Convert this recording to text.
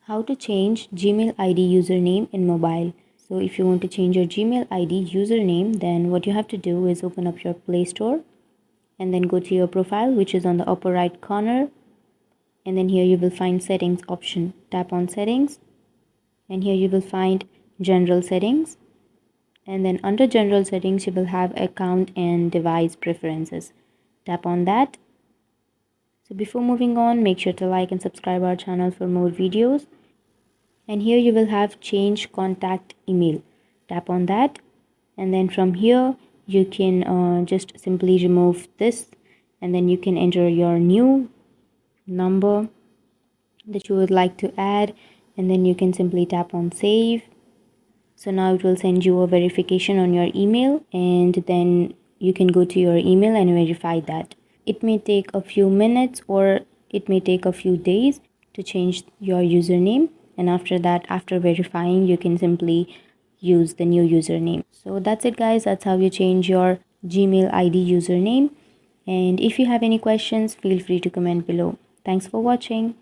How to change Gmail ID username in mobile. So if you want to change your Gmail ID username, then what you have to do is open up your Play Store and then go to your profile, which is on the upper right corner. And then here you will find settings option. Tap on settings and here you will find general settings. And then under general settings, you will have account and device preferences. Tap on that. So before moving on, make sure to like and subscribe our channel for more videos. And here you will have change contact email. Tap on that. And then from here, you can just simply remove this. And then you can enter your new number that you would like to add. And then you can simply tap on save. So now it will send you a verification on your email, and then you can go to your email and verify that. It may take a few minutes or it may take a few days to change your username, and after that, after verifying, you can simply use the new username. So that's it guys, that's how you change your Gmail ID username. And if you have any questions, feel free to comment below. Thanks for watching.